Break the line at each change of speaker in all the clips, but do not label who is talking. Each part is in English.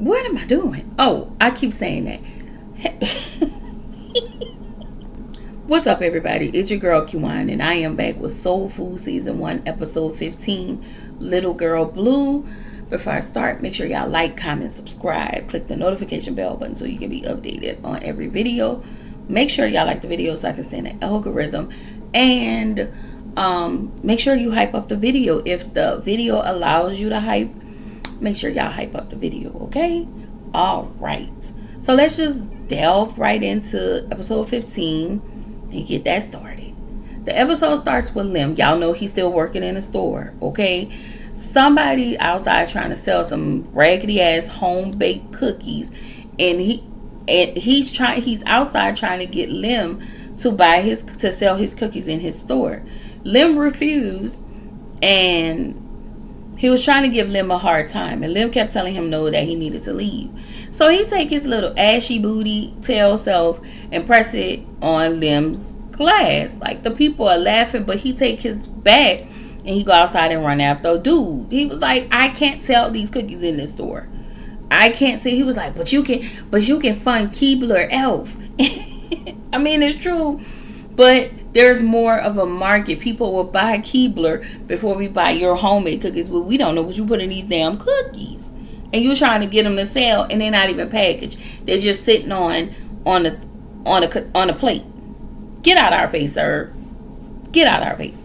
What am I doing? Oh, I keep saying that. What's up, everybody? It's your girl Kiwan, and I am back with Soul Food Season 1, Episode 15, Little Girl Blue. Before I start, make sure y'all like, comment, subscribe. Click the notification bell button so you can be updated on every video. Make sure y'all like the video so I can stand the algorithm. And make sure you hype up the video. If the video allows you to hype, make sure y'all hype up the video, okay? All right. So let's just delve right into Episode 15 and get that started. The episode starts with Lim. Y'all know he's still working in a store, okay? Somebody outside trying to sell some raggedy ass home baked cookies, and he's outside trying to get Lim to sell his cookies in his store. Lim refused, and he was trying to give Lim a hard time, and Lim kept telling him no, that he needed to leave. So he take his little ashy booty tail self and press it on Lim's glass. Like, the people are laughing, but he take his bat and he go outside and run after a dude. He was like, I can't sell these cookies in this store. I can't see. He was like, but you can fund Keebler Elf. I mean, it's true, but there's more of a market. People will buy Keebler before we buy your homemade cookies, but we don't know what you put in these damn cookies. And you're trying to get them to sell, and they're not even packaged. They're just sitting on a plate. Get out our face, sir. Get out our face.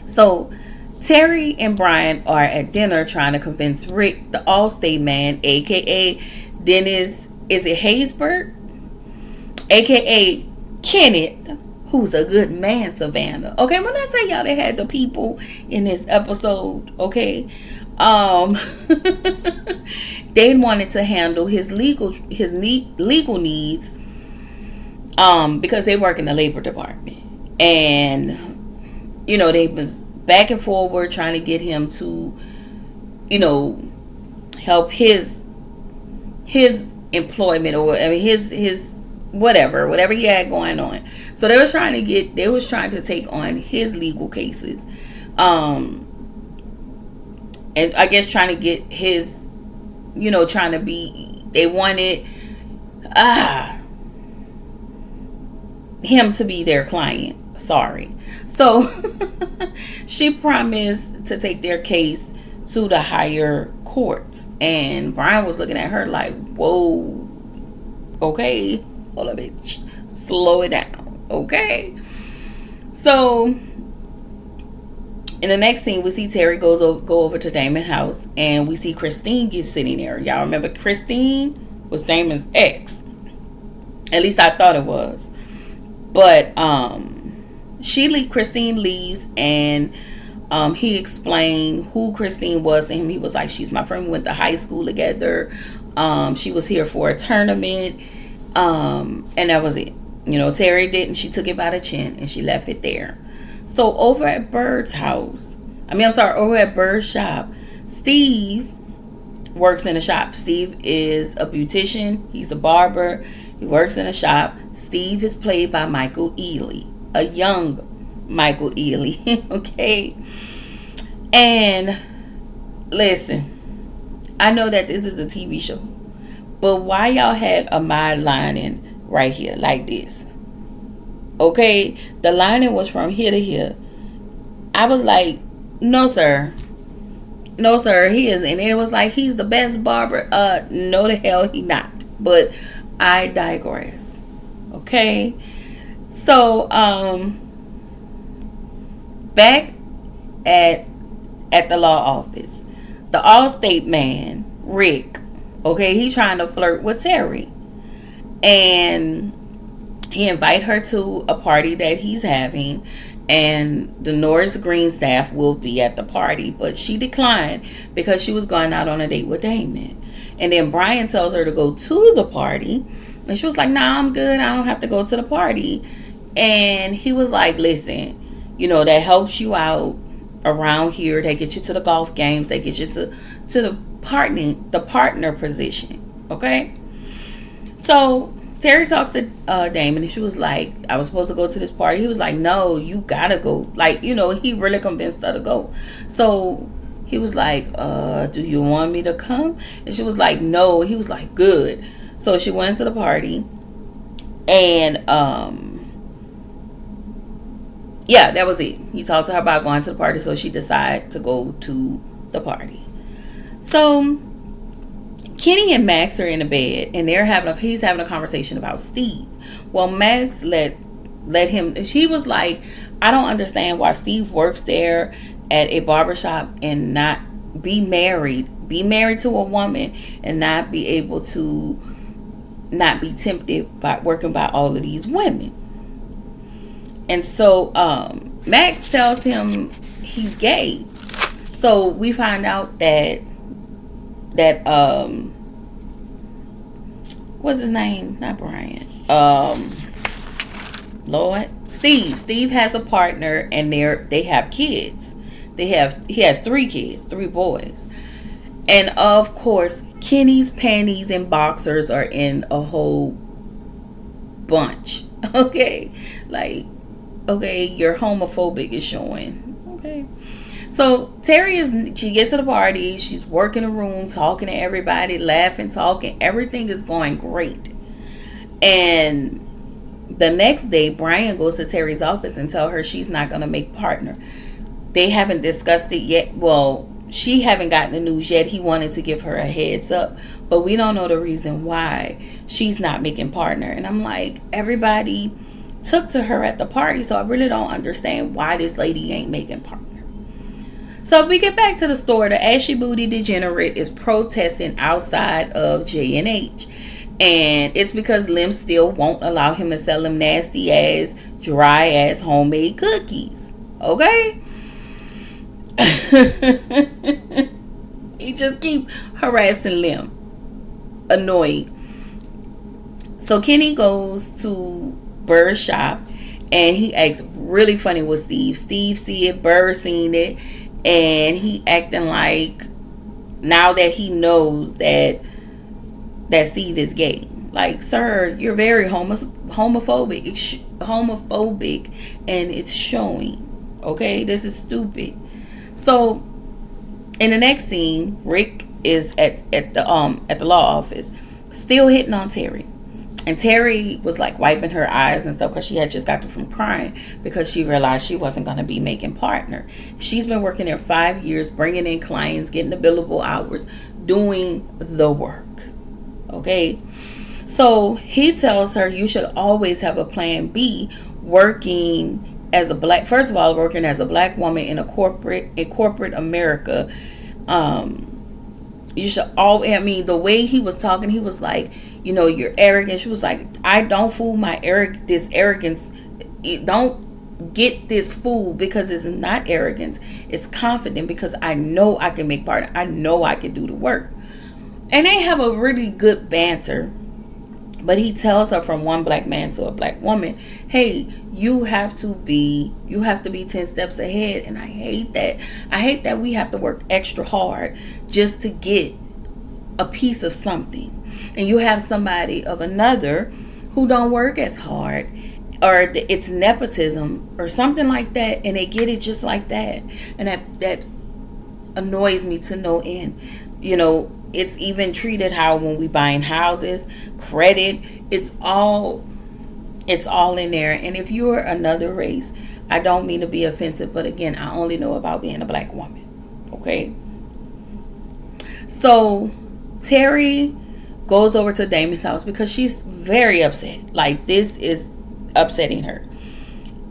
So Terry and Brian are at dinner trying to convince Rick, the Allstate man, aka Dennis, is it Haysbert? Aka Kenneth, who's a good man, Savannah. Okay, when I tell y'all they had the people in this episode, okay, they wanted to handle his legal needs, because they work in the labor department, and they was back and forward trying to get him to, help his employment, or his whatever he had going on. So they was trying to take on his legal cases, and I guess trying to get his, they wanted him to be their client. Sorry. So she promised to take their case to the higher courts, and Brian was looking at her like, whoa, okay, hold up, bitch, slow it down, okay? So in the next scene, we see Terry go over to Damon's house, and we see Christine get sitting there. Y'all remember Christine was Damon's ex. At least I thought it was. But Christine leaves, and he explained who Christine was to him. He was like, she's my friend. We went to high school together. She was here for a tournament. And that was it. Terry didn't. She took it by the chin and she left it there. So over at Bird's shop, Steve works in a shop. Steve is a beautician. He's a barber. He works in a shop. Steve is played by Michael Ealy, a young Michael Ealy. Okay. And listen, I know that this is a TV show, but why y'all had a my lining right here like this? Okay, the lining was from here to here. I was like, no sir, he is. And it was like, he's the best barber. No, the hell he not. But I digress. Okay, so back at the law office, the Allstate man, Rick, okay, he's trying to flirt with Terry, and he invite her to a party that he's having, and the Norris Green staff will be at the party, but she declined because she was going out on a date with Damon. And then Brian tells her to go to the party, and she was like, nah, I'm good, I don't have to go to the party. And he was like, listen, that helps you out around here, they get you to the golf games, they get you to the partner position. Okay, so Terry talks to Damon, and she was like, I was supposed to go to this party. He was like, no, you gotta go. Like, he really convinced her to go. So He was like, do you want me to come? And she was like, no. He was like, good. So she went to the party. And, yeah, that was it. He talked to her about going to the party. So she decided to go to the party. So Kenny and Max are in the bed. And he's having a conversation about Steve. Well, Max let him. She was like, I don't understand why Steve works there at a barbershop and not be married to a woman and not be able to not be tempted by working by all of these women. And so Max tells him he's gay. So we find out that what's his name? Not Brian. Lord. Steve has a partner, and they have kids. He has 3 kids, 3 boys. And of course, Kenny's panties and boxers are in a whole bunch. Okay? Like, okay, your homophobic is showing. Okay. So Terry she gets to the party, she's working the room, talking to everybody, laughing, talking, everything is going great. And the next day, Brian goes to Terry's office and tell her she's not going to make partner. They haven't discussed it yet. Well, she haven't gotten the news yet. He wanted to give her a heads up, but we don't know the reason why she's not making partner. And I'm like, everybody took to her at the party, so I really don't understand why this lady ain't making partner. So we get back to the store. The ashy booty degenerate is protesting outside of J&H. And it's because Lim still won't allow him to sell them nasty ass, dry ass homemade cookies. Okay? He just keep harassing Lim. Annoyed. So Kenny goes to Bird's shop and he acts really funny with Steve. Steve see it, Bird seen it, and he acting like now that he knows that Steve is gay. Like, sir, you're very homophobic. It's homophobic, and it's showing. Okay, this is stupid. So, in the next scene, Rick is at the law office, still hitting on Terry, and Terry was like wiping her eyes and stuff because she had just got from crying because she realized she wasn't going to be making partner. She's been working there 5 years, bringing in clients, getting the billable hours, doing the work. Okay, so he tells her you should always have a plan B. Working as a black woman in corporate America, you should always. I mean, the way he was talking, he was like, you're arrogant. She was like, I don't fool this arrogance. Don't get this fool because it's not arrogance. It's confident because I know I can make partner. I know I can do the work. And they have a really good banter. But he tells her from one black man to a black woman, hey, you have to be 10 steps ahead. And I hate that. I hate that we have to work extra hard just to get a piece of something. And you have somebody of another who don't work as hard, or it's nepotism or something like that, and they get it just like that. And that annoys me to no end. It's even treated how when we buying houses, credit, it's all in there. And if you're another race, I don't mean to be offensive, but again, I only know about being a black woman. Okay? So Terry goes over to Damon's house because she's very upset. Like, this is upsetting her.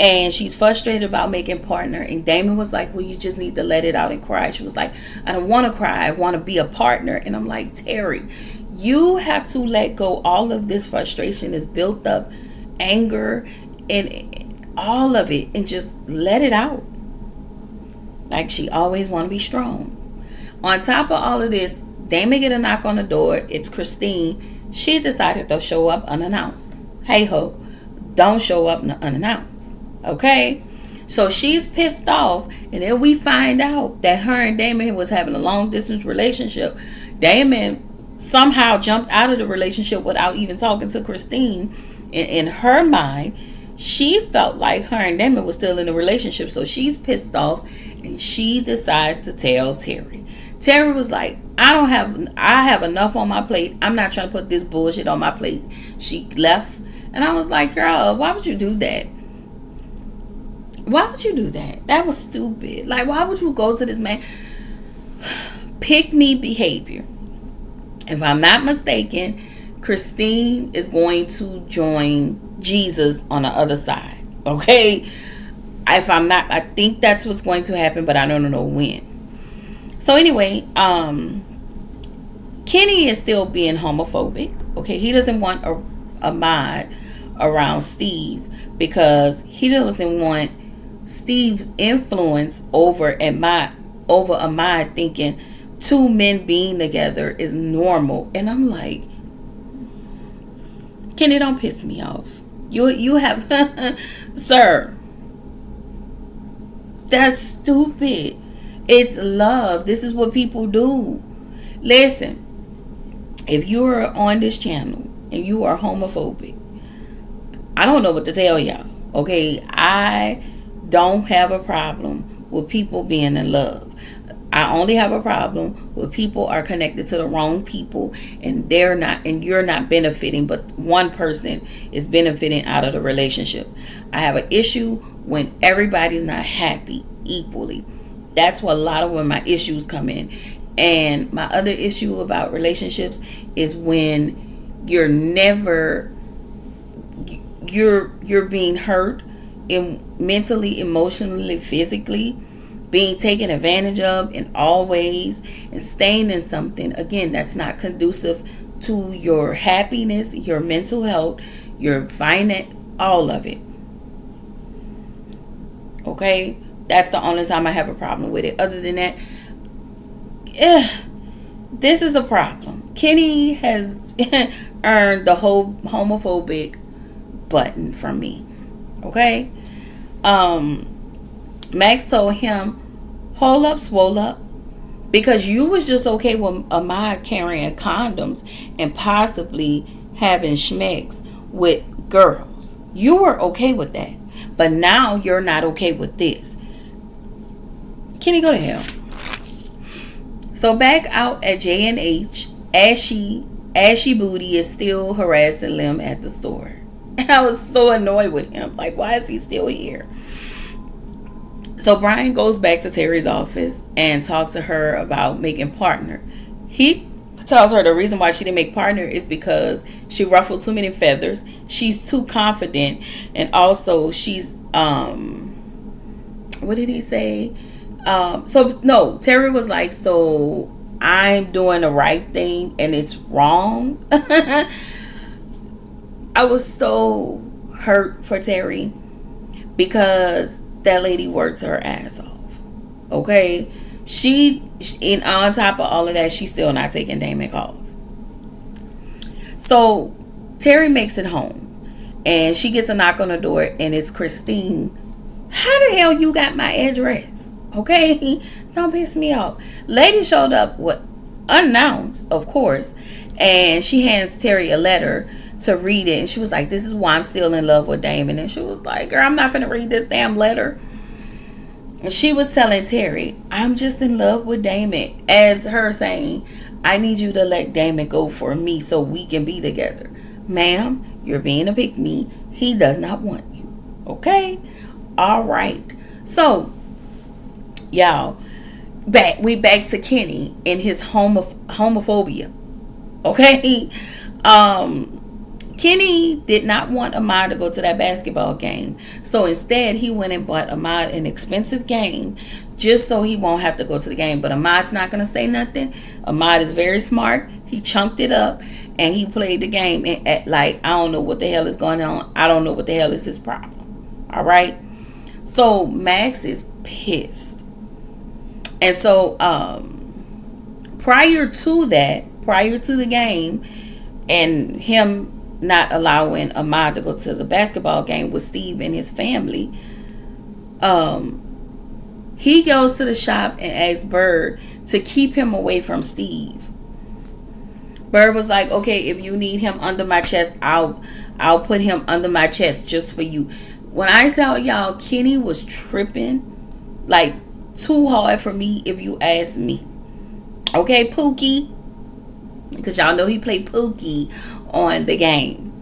And she's frustrated about making partner. And Damon was like, well, you just need to let it out and cry. She was like, I don't want to cry. I want to be a partner. And I'm like, Terry, you have to let go. All of this frustration is built up, anger, and all of it, and just let it out. Like, she always want to be strong. On top of all of this, Damon get a knock on the door. It's Christine. She decided to show up unannounced. Hey ho, don't show up unannounced. Okay, so she's pissed off, and then we find out that her and Damon was having a long distance relationship. Damon somehow jumped out of the relationship without even talking to Christine. In her mind, she felt like her and Damon was still in a relationship, so she's pissed off, And she decides to tell Terry. Terry was like, I have enough on my plate. I'm not trying to put this bullshit on my plate. She left. And I was like, girl, why would you do that? Why would you do that? That was stupid. Like, why would you go to this man? Pick me behavior. If I'm not mistaken, Christine is going to join Jesus on the other side. Okay? If I'm not, I think that's what's going to happen, but I don't know when. So anyway, Kenny is still being homophobic. Okay? He doesn't want Ahmad around Steve because he doesn't want Steve's influence over Ahmad thinking two men being together is normal. And I'm like, Kenny, don't piss me off. You have sir, that's stupid. It's love. This is what people do. Listen, if you're on this channel and you are homophobic, I don't know what to tell y'all. Okay, I don't have a problem with people being in love. I only have a problem with people are connected to the wrong people and they're not, and you're not benefiting, but one person is benefiting out of the relationship. I have an issue when everybody's not happy equally. That's where a lot of when my issues come in. And my other issue about relationships is when you're being hurt mentally, emotionally, physically, being taken advantage of in all ways, and staying in something, again, that's not conducive to your happiness, your mental health, your finance, all of it. Okay? That's the only time I have a problem with it. Other than that, this is a problem. Kenny has earned the whole homophobic button from me. Okay? Max told him, hold up, swole up, because you was just okay with Ahmad carrying condoms and possibly having schmecks with girls. You were okay with that, but now you're not okay with this. Kenny, go to hell. So back out at J&H, Ashy Booty is still harassing Lim at the store. And I was so annoyed with him. Like, why is he still here? So Brian goes back to Terry's office and talks to her about making partner. He tells her the reason why she didn't make partner is because she ruffled too many feathers. She's too confident. And also she's, what did he say? Terry was like, so I'm doing the right thing and it's wrong. I was so hurt for Terry because that lady works her ass off. Okay? On top of all of that, she's still not taking Damon calls. So Terry makes it home and she gets a knock on the door and it's Christine. How the hell you got my address? Okay? Don't piss me off. Lady showed up unannounced, of course, and she hands Terry a letter to read it, and she was like, this is why I'm still in love with Damon. And she was like, girl, I'm not gonna read this damn letter. And she was telling Terry, I'm just in love with Damon, as her saying, I need you to let Damon go for me so we can be together. Ma'am, you're being a pick-me. He does not want you. Okay? All right. So y'all, we back to Kenny and his homophobia. Okay? Kenny did not want Ahmad to go to that basketball game. So instead, he went and bought Ahmad an expensive game just so he won't have to go to the game. But Ahmad's not going to say nothing. Ahmad is very smart. He chunked it up and he played the game. And I don't know what the hell is going on. I don't know what the hell is his problem. All right? So Max is pissed. And so prior to the game and him not allowing Ahmad to go to the basketball game with Steve and his family, he goes to the shop and asks Bird to keep him away from Steve. Bird was like, okay, if you need him under my chest, I'll put him under my chest just for you. When I tell y'all, Kenny was tripping, like too hard for me, if you ask me. Okay, Pookie, because y'all know he played Pookie on the game,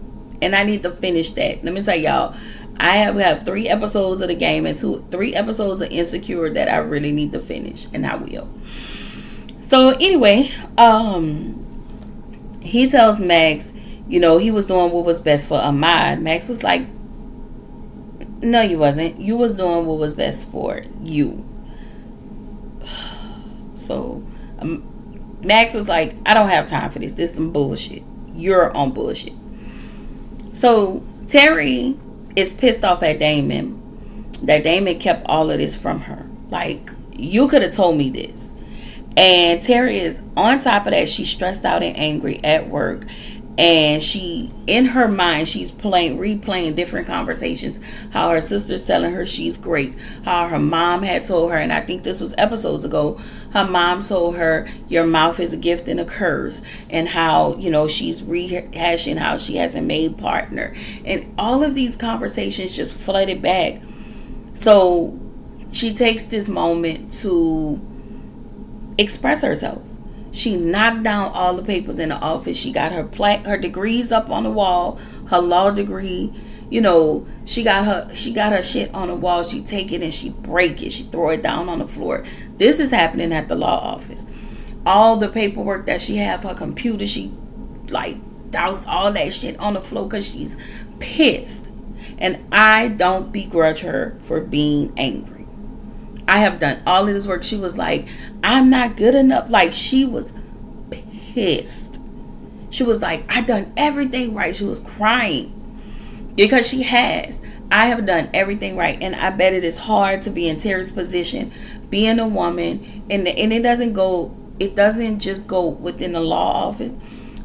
and I need to finish that. Let me tell y'all, I have 3 episodes of the game and 3 episodes of Insecure that I really need to finish, and I will. So anyway, he tells Max, he was doing what was best for Ahmad. Max was like, no, you wasn't. You was doing what was best for you. So Max was like, I don't have time for this. This is some bullshit. You're on bullshit. So Terry is pissed off at Damon that Damon kept all of this from her. Like, you could have told me this. And Terry is on top of that. She's stressed out and angry at work. And she, in her mind, she's replaying different conversations. How her sister's telling her she's great. How her mom had told her, and I think this was episodes ago, her mom told her, your mouth is a gift and a curse. And how, she's rehashing how she has a maid partner. And all of these conversations just flooded back. So she takes this moment to express herself. She knocked down all the papers in the office. She got her degrees up on the wall, her law degree. She got her shit on the wall. She take it and she break it. She throw it down on the floor. This is happening at the law office. All the paperwork that she have, her computer, she like doused all that shit on the floor because she's pissed. And I don't begrudge her for being angry. I have done all of this work. She was like, I'm not good enough. Like, she was pissed. She was like, I done everything right. She was crying because she has. I have done everything right. And I bet it is hard to be in Terry's position, being a woman. And it doesn't just go within the law office,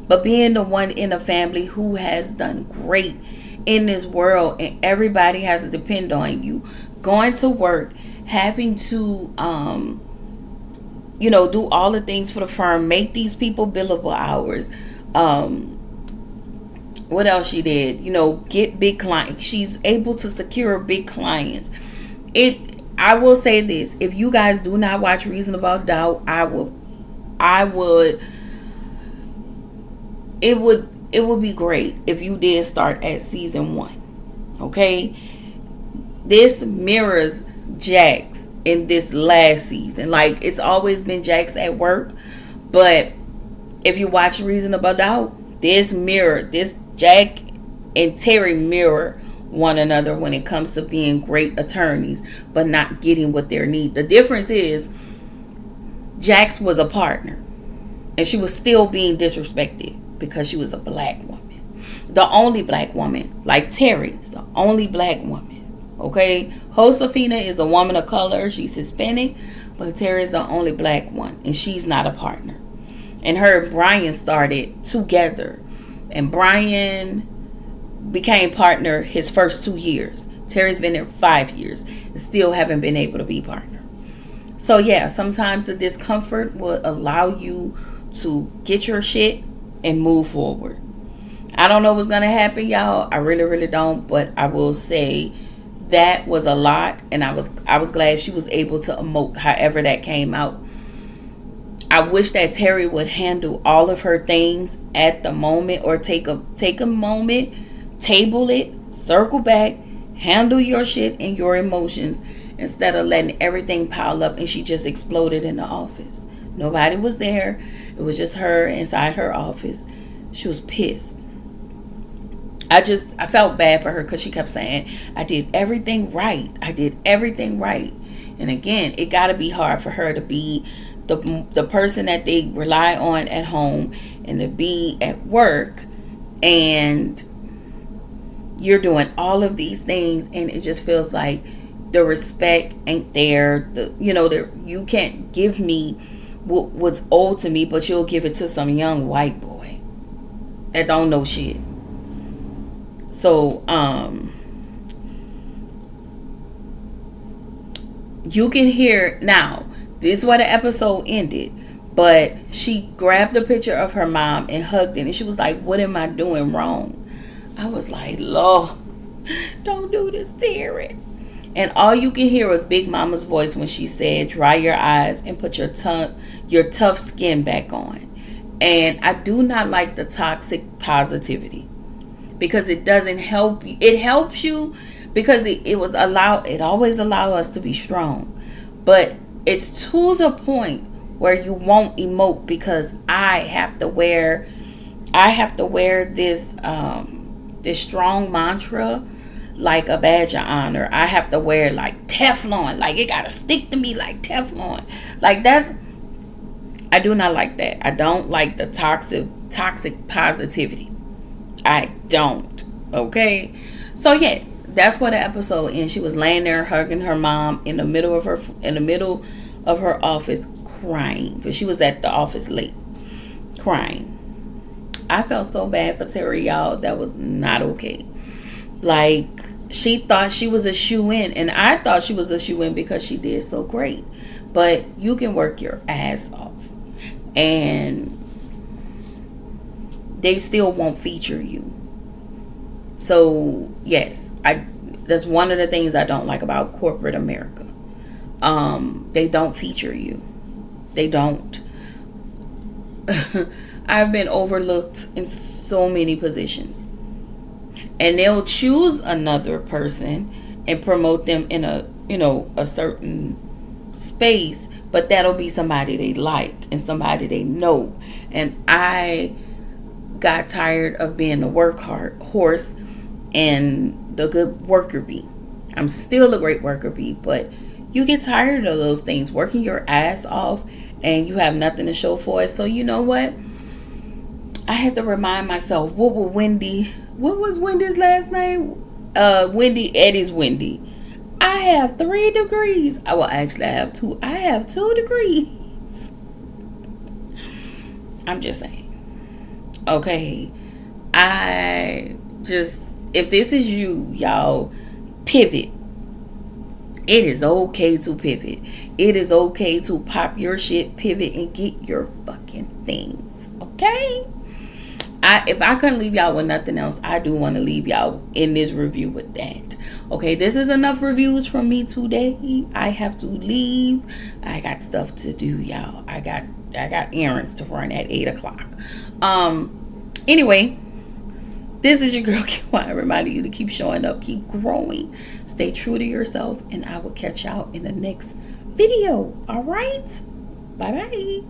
but being the one in a family who has done great in this world. And everybody has to depend on you. Going to work, having to do all the things for the firm, make these people billable hours. What else she did? Get big clients. She's able to secure big clients. I will say this: if you guys do not watch Reasonable Doubt, it would be great if you did start at season 1. Okay, this mirrors Jax in this last season. Like, it's always been Jax at work, but if you watch Reasonable Doubt, this Jack and Terry mirror one another when it comes to being great attorneys but not getting what they need. The difference is Jax was a partner and she was still being disrespected because she was a black woman, the only black woman. Like, Terry is the only black woman. Okay, Josefina is the woman of color. She's Hispanic, but Terry is the only black one, and she's not a partner. And her and Brian started together, and Brian became partner his first 2 years. Terry's been there 5 years and still haven't been able to be partner. So yeah, sometimes the discomfort will allow you to get your shit and move forward. I don't know what's gonna happen, y'all. I really, really don't, but I will say that was a lot, and I was glad she was able to emote however that came out. I wish that Terry would handle all of her things at the moment, or take a moment, table it, circle back, handle your shit and your emotions instead of letting everything pile up and she just exploded in the office. Nobody was there. It was just her inside her office. She was pissed. I felt bad for her because she kept saying, I did everything right. I did everything right. And again, it got to be hard for her to be the person that they rely on at home and to be at work, and you're doing all of these things and it just feels like the respect ain't there. You can't give me what's owed to me, but you'll give it to some young white boy that don't know shit. So, you can hear now, this is where the episode ended, but she grabbed a picture of her mom and hugged it, and she was like, what am I doing wrong? I was like, Lord, don't do this, Terry. And all you can hear was Big Mama's voice when she said, dry your eyes and put your tough skin back on. And I do not like the toxic positivity, because it doesn't help you. It helps you because it always allow us to be strong. But it's to the point where you won't emote, because I have to wear this this strong mantra like a badge of honor. I have to wear like Teflon, like it gotta stick to me like Teflon. Like I do not like that. I don't like the toxic positivity. I don't. Okay. So yes, that's what the episode ends. She was laying there hugging her mom in the middle of her office, crying. But she was at the office late, crying. I felt so bad for Terry, y'all. That was not okay. Like, she thought she was a shoo-in, and I thought she was a shoo-in because she did so great. But you can work your ass off, and they still won't feature you. So yes, that's one of the things I don't like about corporate America. They don't feature you. They don't. I've been overlooked in so many positions, and they'll choose another person and promote them in a certain space, but that'll be somebody they like and somebody they know. And I got tired of being the horse and the good worker bee. I'm still a great worker bee, but you get tired of those things, working your ass off, and you have nothing to show for it. So you know what? I had to remind myself, what was Wendy's last name? Eddie's Wendy. I have 3 degrees. I will actually have 2. I have 2 degrees. I'm just saying. Okay. If this is you, y'all, pivot. It is okay to pivot. It is okay to pop your shit, pivot, and get your fucking things. Okay? If I couldn't leave y'all with nothing else, I do want to leave y'all in this review with that. Okay, this is enough reviews from me today. I have to leave. I got stuff to do, y'all. I got errands to run at 8 o'clock. Anyway, this is your girl Kiwan, reminding you to keep showing up, keep growing, stay true to yourself, and I will catch y'all in the next video. All right, bye bye.